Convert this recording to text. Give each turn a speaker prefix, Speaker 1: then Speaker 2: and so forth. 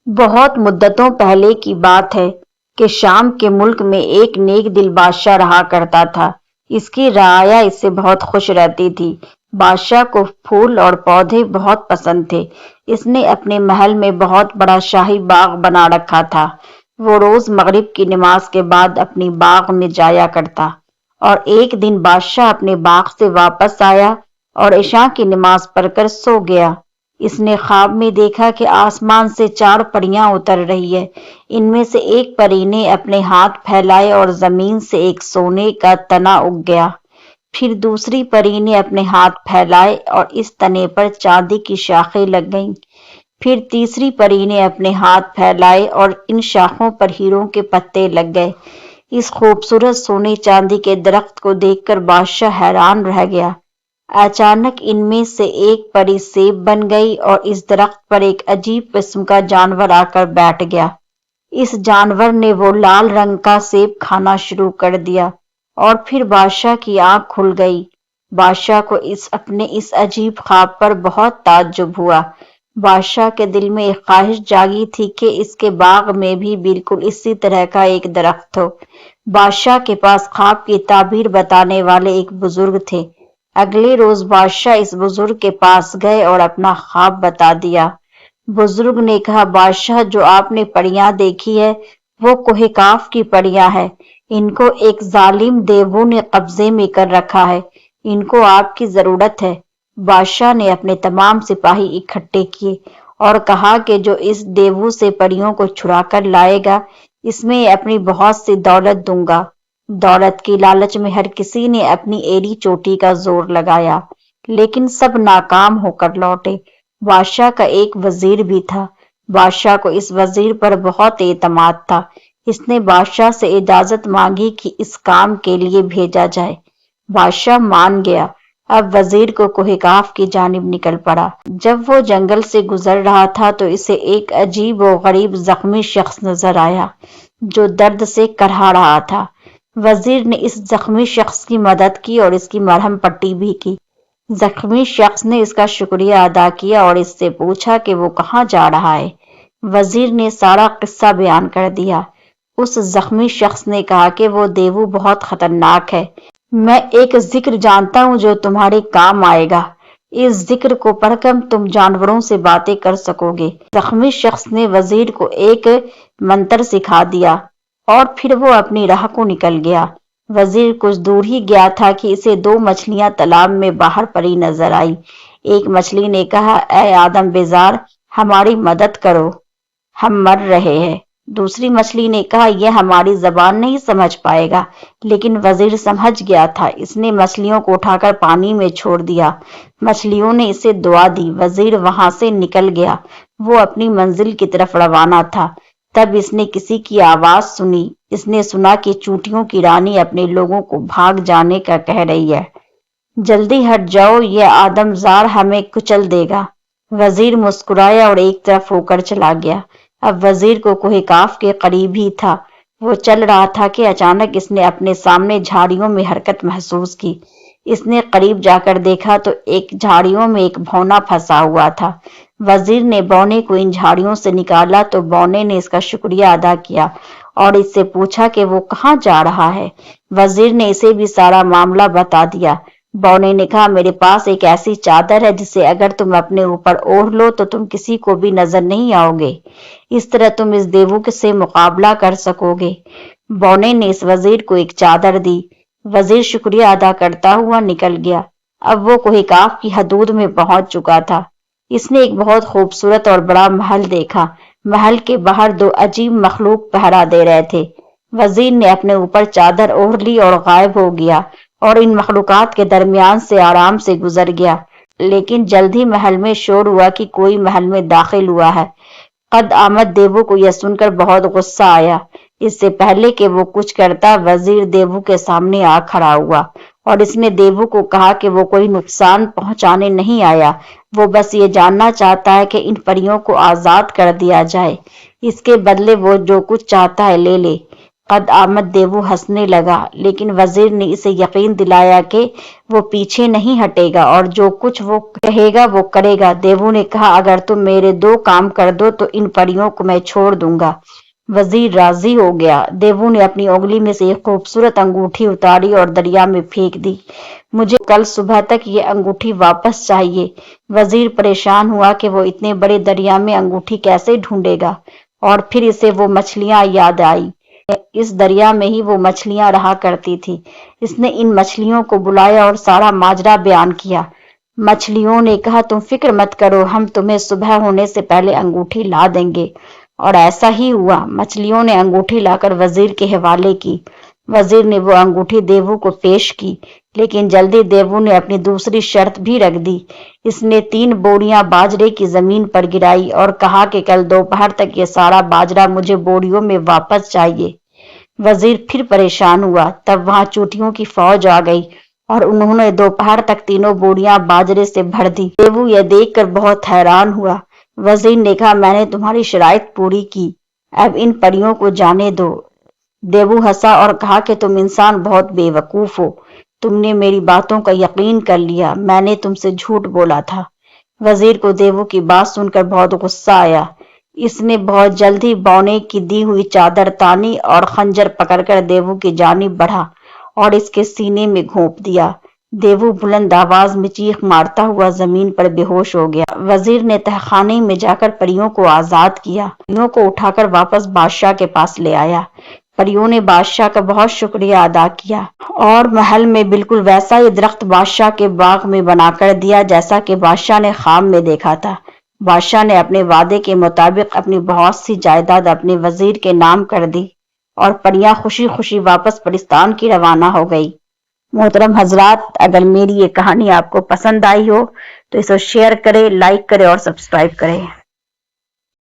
Speaker 1: بہت مدتوں پہلے کی بات ہے کہ شام کے ملک میں ایک نیک دل بادشاہ رہا کرتا تھا۔ اس کی رعایا اس سے بہت خوش رہتی تھی۔ بادشاہ کو پھول اور پودے بہت پسند تھے۔ اس نے اپنے محل میں بہت بڑا شاہی باغ بنا رکھا تھا۔ وہ روز مغرب کی نماز کے بعد اپنی باغ میں جایا کرتا، اور ایک دن بادشاہ اپنے باغ سے واپس آیا اور عشاء کی نماز پڑھ کر سو گیا۔ اس نے خواب میں دیکھا کہ آسمان سے 4 پریاں اتر رہی ہیں۔ ان میں سے ایک پری نے اپنے ہاتھ پھیلائے اور زمین سے ایک سونے کا تنا اگ گیا۔ پھر دوسری پری نے اپنے ہاتھ پھیلائے اور اس تنے پر چاندی کی شاخیں لگ گئیں۔ پھر تیسری پری نے اپنے ہاتھ پھیلائے اور ان شاخوں پر ہیروں کے پتے لگ گئے۔ اس خوبصورت سونے چاندی کے درخت کو دیکھ کر بادشاہ حیران رہ گیا۔ اچانک ان میں سے ایک پری سیب بن گئی اور اس درخت پر ایک عجیب قسم کا جانور آ کر بیٹھ گیا۔ اس جانور نے وہ لال رنگ کا سیب کھانا شروع کر دیا اور پھر بادشاہ کی آنکھ کھل گئی۔ بادشاہ کو اپنے اس عجیب خواب پر بہت تعجب ہوا۔ بادشاہ کے دل میں ایک خواہش جاگی تھی کہ اس کے باغ میں بھی بالکل اسی طرح کا ایک درخت ہو۔ بادشاہ کے پاس خواب کی تعبیر بتانے والے ایک بزرگ تھے۔ اگلے روز بادشاہ اس بزرگ کے پاس گئے اور اپنا خواب بتا دیا۔ بزرگ نے کہا، بادشاہ، جو آپ نے پریاں دیکھی ہے وہ کوہ کاف کی پریاں ہیں۔ ان کو ایک ظالم دیو نے قبضے میں کر رکھا ہے۔ ان کو آپ کی ضرورت ہے۔ بادشاہ نے اپنے تمام سپاہی اکٹھے کیے اور کہا کہ جو اس دیو سے پریوں کو چھڑا کر لائے گا، اس میں اپنی بہت سی دولت دوں گا۔ دولت کی لالچ میں ہر کسی نے اپنی ایڑی چوٹی کا زور لگایا، لیکن سب ناکام ہو کر لوٹے۔ بادشاہ کا ایک وزیر بھی تھا۔ بادشاہ کو اس وزیر پر بہت اعتماد تھا۔ اس نے بادشاہ سے اجازت مانگی کہ اس کام کے لیے بھیجا جائے۔ بادشاہ مان گیا۔ اب وزیر کو کوہ کاف کی جانب نکل پڑا۔ جب وہ جنگل سے گزر رہا تھا تو اسے ایک عجیب و غریب زخمی شخص نظر آیا جو درد سے کرہا رہا تھا۔ وزیر نے اس زخمی شخص کی مدد کی اور اس کی مرہم پٹی بھی کی۔ زخمی شخص نے اس کا شکریہ ادا کیا اور اس سے پوچھا کہ وہ کہاں جا رہا ہے۔ وزیر نے سارا قصہ بیان کر دیا۔ اس زخمی شخص نے کہا کہ وہ دیو بہت خطرناک ہے۔ میں ایک ذکر جانتا ہوں جو تمہارے کام آئے گا۔ اس ذکر کو پڑھ کر تم جانوروں سے باتیں کر سکو گے۔ زخمی شخص نے وزیر کو ایک منتر سکھا دیا اور پھر وہ اپنی راہ کو نکل گیا۔ وزیر کچھ دور ہی گیا تھا کہ اسے 2 مچھلیاں تالاب میں باہر پڑی نظر آئی۔ ایک مچھلی نے کہا، اے آدم بیزار، ہماری مدد کرو، ہم مر رہے ہیں۔ دوسری مچھلی نے کہا، یہ ہماری زبان نہیں سمجھ پائے گا، لیکن وزیر سمجھ گیا تھا۔ اس نے مچھلیوں کو اٹھا کر پانی میں چھوڑ دیا۔ مچھلیوں نے اسے دعا دی۔ وزیر وہاں سے نکل گیا۔ وہ اپنی منزل کی طرف روانہ تھا۔ تب اس نے کسی کی آواز سنی۔ اس نے سنا کہ چونٹیوں کی رانی اپنے لوگوں کو بھاگ جانے کا کہہ رہی ہے۔ جلدی ہٹ جاؤ، یہ آدمزار ہمیں کچل دے گا۔ وزیر مسکرایا اور ایک طرف ہو کر چلا گیا۔ اب وزیر کو کوہ کاف کے قریب ہی تھا۔ وہ چل رہا تھا کہ اچانک اس نے اپنے سامنے جھاڑیوں میں حرکت محسوس کی۔ اس نے قریب جا کر دیکھا تو ایک جھاڑیوں میں ایک بھونا پھنسا ہوا تھا۔ وزیر نے بونے کو ان جھاڑیوں سے نکالا تو بونے نے اس کا شکریہ ادا کیا اور اس سے پوچھا کہ وہ کہاں جا رہا ہے۔ وزیر نے اسے بھی سارا معاملہ بتا دیا۔ بونے نے کہا، میرے پاس ایک ایسی چادر ہے جسے اگر تم اپنے اوپر اوڑھ لو تو تم کسی کو بھی نظر نہیں آؤ گے۔ اس طرح تم اس دیو سے مقابلہ کر سکو گے۔ بونے نے اس وزیر کو ایک چادر دی۔ وزیر شکریہ ادا کرتا ہوا نکل گیا۔ اب وہ کوہ کاف کی حدود میں پہنچ چکا تھا۔ اس نے ایک بہت خوبصورت اور بڑا محل دیکھا۔ محل کے باہر 2 عجیب مخلوق پہرا دے رہے تھے۔ وزیر نے اپنے اوپر چادر اوڑھ لی اور غائب ہو گیا اور ان مخلوقات کے درمیان سے آرام سے گزر گیا۔ لیکن جلد ہی محل میں شور ہوا کہ کوئی محل میں داخل ہوا ہے۔ قد آمد دیو کو یہ سن کر بہت غصہ آیا۔ اس سے پہلے کہ وہ کچھ کرتا، وزیر دیو کے سامنے آ کھڑا ہوا اور اس نے دیو کو کہا کہ وہ کوئی نقصان پہنچانے نہیں آیا، وہ بس یہ جاننا چاہتا ہے کہ ان پریوں کو آزاد کر دیا جائے۔ اس کے بدلے وہ جو کچھ چاہتا ہے لے لے۔ قد آمد دیو ہنسنے لگا، لیکن وزیر نے اسے یقین دلایا کہ وہ پیچھے نہیں ہٹے گا اور جو کچھ وہ کہے گا وہ کرے گا۔ دیو نے کہا، اگر تم میرے 2 کام کر دو تو ان پریوں کو میں چھوڑ دوں گا۔ وزیر راضی ہو گیا۔ دیو نے اپنی انگلی میں سے ایک خوبصورت انگوٹھی اتاری اور دریا میں پھینک دی۔ مجھے کل صبح تک یہ انگوٹھی واپس چاہیے۔ وزیر پریشان ہوا کہ وہ اتنے بڑے دریا میں انگوٹھی کیسے ڈھونڈے گا، اور پھر اسے وہ مچھلیاں یاد آئی۔ اس دریا میں ہی وہ مچھلیاں رہا کرتی تھی۔ اس نے ان مچھلیوں کو بلایا اور سارا ماجرا بیان کیا۔ مچھلیوں نے کہا، تم فکر مت کرو، ہم تمہیں صبح ہونے سے پہلے انگوٹھی لا دیں گے۔ اور ایسا ہی ہوا۔ مچھلیوں نے انگوٹھی لا کر وزیر کے حوالے کی۔ وزیر نے وہ انگوٹھی دیو کو پیش کی، لیکن جلدی دیو نے اپنی دوسری شرط بھی رکھ دی۔ اس نے 3 بوریاں باجرے کی زمین پر گرائی اور کہا کہ کل دوپہر تک یہ سارا باجرا مجھے بوریوں میں واپس چاہیے۔ وزیر پھر پریشان ہوا۔ تب وہاں چوٹیوں کی فوج آ گئی اور انہوں نے دوپہر تک 3 بوریاں باجرے سے بھر دی۔ دیو یہ دیکھ کر بہت حیران ہوا۔ وزیر نے کہا، میں نے تمہاری شرائط پوری کی، اب ان پریوں کو جانے دو۔ دیو ہنسا اور کہا کہ تم انسان بہت بے وقوف ہو، تم نے میری باتوں کا یقین کر لیا، میں نے تم سے جھوٹ بولا تھا۔ وزیر کو دیو کی بات سن کر بہت غصہ آیا۔ اس نے بہت جلد ہی بونے کی دی ہوئی چادر تانی اور خنجر پکڑ کر دیو کی جانب بڑھا اور اس کے سینے میں گھونپ دیا۔ دیو بلند آواز میں چیخ مارتا ہوا زمین پر بے ہوش ہو گیا۔ وزیر نے تہخانے میں جا کر پریوں کو آزاد کیا، پریوں کو اٹھا کر واپس بادشاہ کے پاس لے آیا۔ پریوں نے بادشاہ کا بہت شکریہ ادا کیا اور محل میں بالکل ویسا ہی درخت بادشاہ کے باغ میں بنا کر دیا جیسا کہ بادشاہ نے خواب میں دیکھا تھا۔ بادشاہ نے اپنے وعدے کے مطابق اپنی بہت سی جائیداد اپنے وزیر کے نام کر دی اور پریاں خوشی خوشی واپس پرستان کی روانہ ہو گئی۔ محترم حضرات، اگر میری یہ کہانی آپ کو پسند آئی ہو تو اسے شیئر کریں، لائک کریں اور سبسکرائب کریں۔